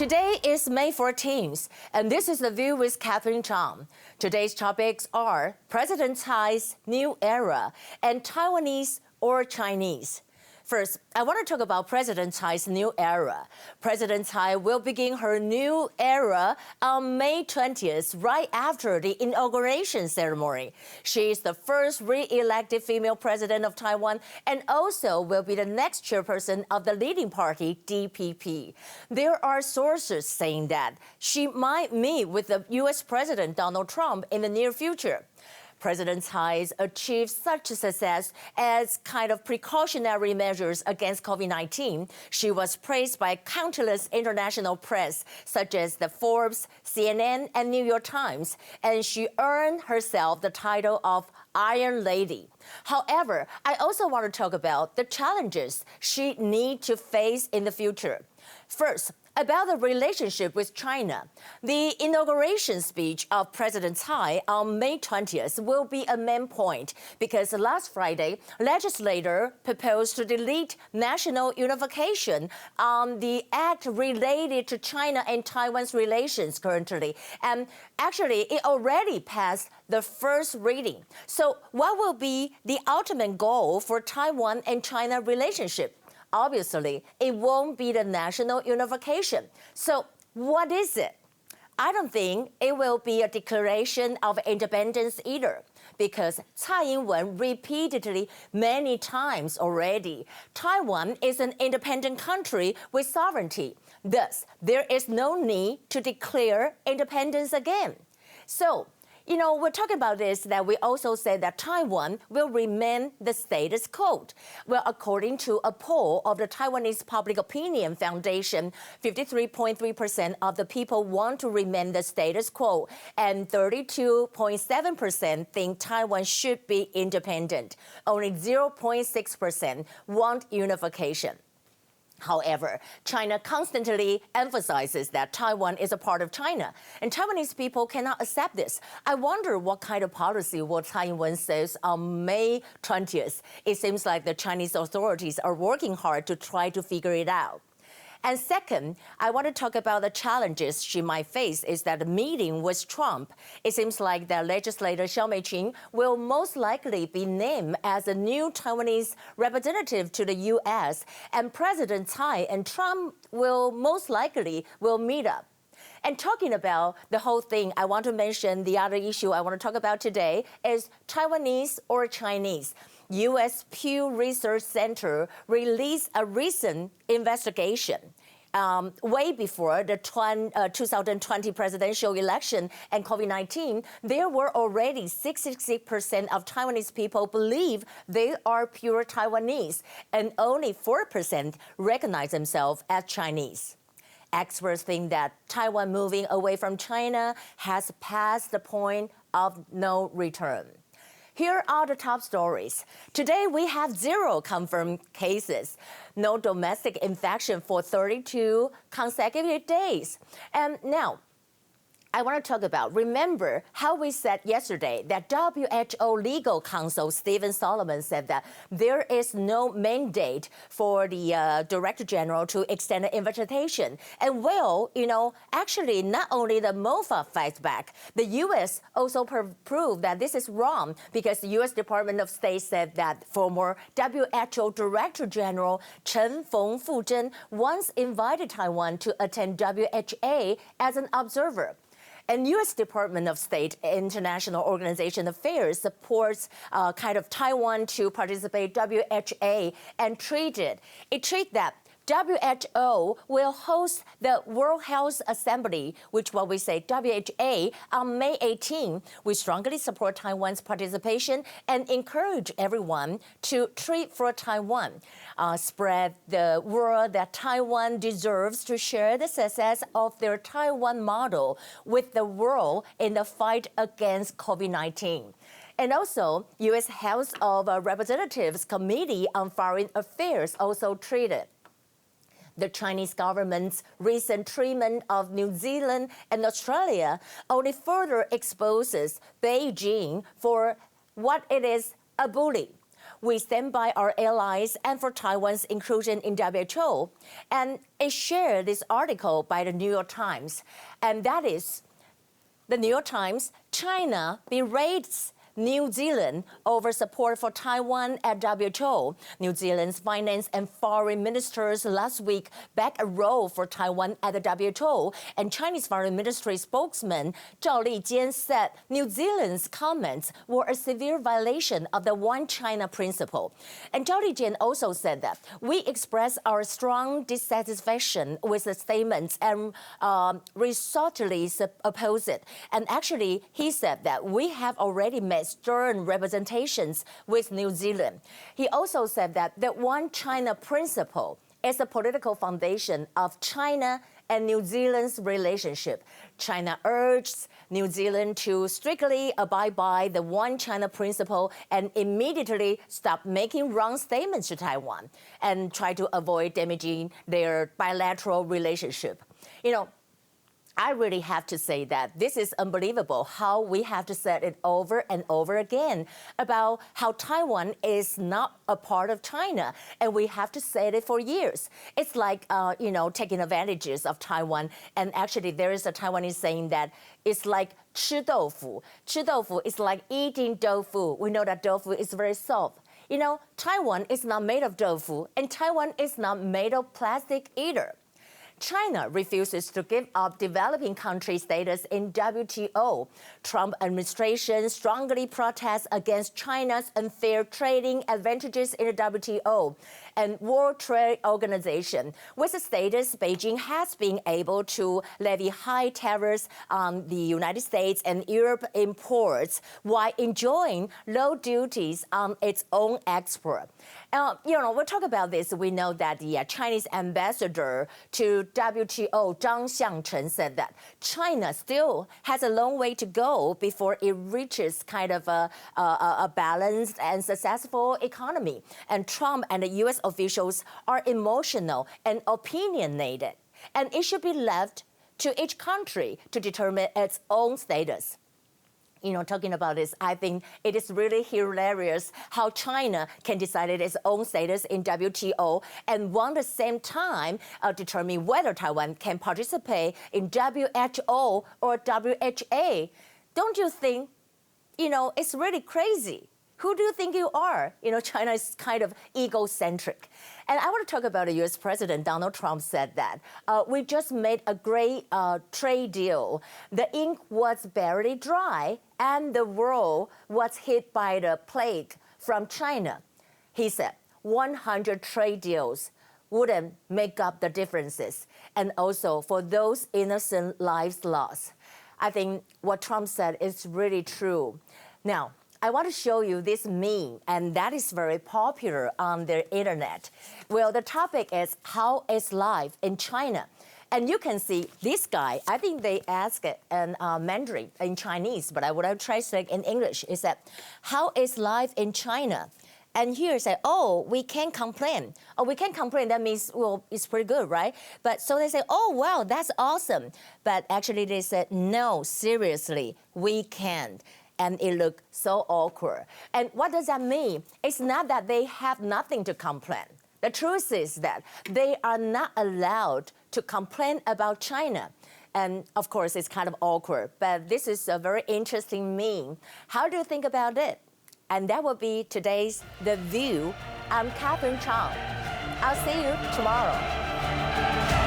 Today is May 14th, and this is The View with Catherine Chang. Today's topics are President Tsai's new era and Taiwanese or Chinese. First, I want to talk about President Tsai's new era. President Tsai will begin her new era on May 20th, right after the inauguration ceremony. She is the first re-elected female president of Taiwan and also will be the next chairperson of the leading party, DPP. There are sources saying that she might meet with the U.S. President Donald Trump in the near future. President Tsai achieved such success as kind of precautionary measures against COVID-19. She was praised by countless international press, such as the Forbes, CNN, and New York Times, and she earned herself the title of Iron Lady. However, I also want to talk about the challenges she needs to face in the future. First, about the relationship with China. The inauguration speech of President Tsai on May 20th will be a main point because last Friday, legislators proposed to delete national unification on the act related to China and Taiwan's relations currently. And actually, it already passed the first reading. So what will be the ultimate goal for Taiwan and China relationship? Obviously, it won't be the national unification. So what is it? I don't think it will be a declaration of independence either, because Tsai Ing-wen repeatedly, many times already, Taiwan is an independent country with sovereignty. Thus, there is no need to declare independence again. So, we're talking about this, that we also said that Taiwan will remain the status quo. Well, according to a poll of the Taiwanese Public Opinion Foundation, 53.3% of the people want to remain the status quo, and 32.7% think Taiwan should be independent. Only 0.6% want unification. However, China constantly emphasizes that Taiwan is a part of China, and Taiwanese people cannot accept this. I wonder what kind of policy will Tsai Ing-wen say on May 20th. It seems like the Chinese authorities are working hard to try to figure it out. And second, I want to talk about the challenges she might face is that the meeting with Trump. It seems like the legislator Xiao Mei-ching will most likely be named as a new Taiwanese representative to the U.S., and President Tsai and Trump will most likely meet up. And talking about the whole thing, I want to mention the other issue I want to talk about today is Taiwanese or Chinese. U.S. Pew Research Center released a recent investigation. Way before the 2020 presidential election and COVID-19, there were already 66% of Taiwanese people believe they are pure Taiwanese, and only 4% recognize themselves as Chinese. Experts think that Taiwan moving away from China has passed the point of no return. Here are the top stories. Today, we have 0 confirmed cases, no domestic infection for 32 consecutive days. And now, I want to talk about, remember how we said yesterday that WHO legal counsel Stephen Solomon said that there is no mandate for the Director General to extend an invitation. And well, actually not only the MOFA fights back, the U.S. also proved that this is wrong because the U.S. Department of State said that former WHO Director General Chen Fengfuzhen once invited Taiwan to attend WHA as an observer. And U.S. Department of State International Organization Affairs supports Taiwan to participate WHA and treated that WHO will host the World Health Assembly, which what we say WHA, on May 18. We strongly support Taiwan's participation and encourage everyone to treat for Taiwan. Spread the word that Taiwan deserves to share the success of their Taiwan model with the world in the fight against COVID-19. And also, U.S. House of Representatives Committee on Foreign Affairs also treated the Chinese government's recent treatment of New Zealand and Australia only further exposes Beijing for what it is, a bully. we stand by our allies and for Taiwan's inclusion in WHO. And it shared this article by the New York Times. And that is, the New York Times, China berates New Zealand over support for Taiwan at WHO. New Zealand's finance and foreign ministers last week backed a role for Taiwan at the WHO, and Chinese foreign ministry spokesman Zhao Lijian said New Zealand's comments were a severe violation of the One China principle. And Zhao Lijian also said that we express our strong dissatisfaction with the statements and resolutely oppose it. And actually, he said that we have already made stern representations with New Zealand. He also said that the One China principle is the political foundation of China and New Zealand's relationship. China urged New Zealand to strictly abide by the One China principle and immediately stop making wrong statements to Taiwan and try to avoid damaging their bilateral relationship. You know, I really have to say that this is unbelievable how we have to say it over and over again about how Taiwan is not a part of China, and we have to say it for years. It's like, taking advantages of Taiwan, and actually there is a Taiwanese saying that it's like 吃豆腐. 吃豆腐is like eating tofu. We know that tofu is very soft. You know, Taiwan is not made of tofu, and Taiwan is not made of plastic either. China refuses to give up developing country status in WTO. Trump administration strongly protests against China's unfair trading advantages in the WTO and World Trade Organization. With the status, Beijing has been able to levy high tariffs on the United States and Europe imports while enjoying low duties on its own export. We'll talk about this. We know that the Chinese ambassador to WTO, Zhang Xiangchen, said that China still has a long way to go before it reaches kind of a balanced and successful economy. And Trump and the U.S. officials are emotional and opinionated, and it should be left to each country to determine its own status. Talking about this, I think it is really hilarious how China can decide its own status in WTO and at the same time determine whether Taiwan can participate in WHO or WHA. Don't you think, it's really crazy? Who do you think you are? China is kind of egocentric. And I want to talk about the U.S. President Donald Trump said that we just made a great trade deal. The ink was barely dry and the world was hit by the plague from China. He said 100 trade deals wouldn't make up the differences, and also for those innocent lives lost. I think what Trump said is really true. Now, I want to show you this meme, and that is very popular on the internet. Well, the topic is how is life in China? And you can see this guy, I think they ask it in Mandarin, in Chinese, but I would have translated in English. It said, how is life in China? And here it said, oh, we can't complain. Oh, we can't complain. That means, well, it's pretty good, right? But so they say, oh, wow, that's awesome. But actually they said, no, seriously, we can't. And it looked so awkward. And what does that mean? It's not that they have nothing to complain. The truth is that they are not allowed to complain about China. And of course, it's kind of awkward, but this is a very interesting meme. How do you think about it? And that will be today's The View. I'm Catherine Chang. I'll see you tomorrow.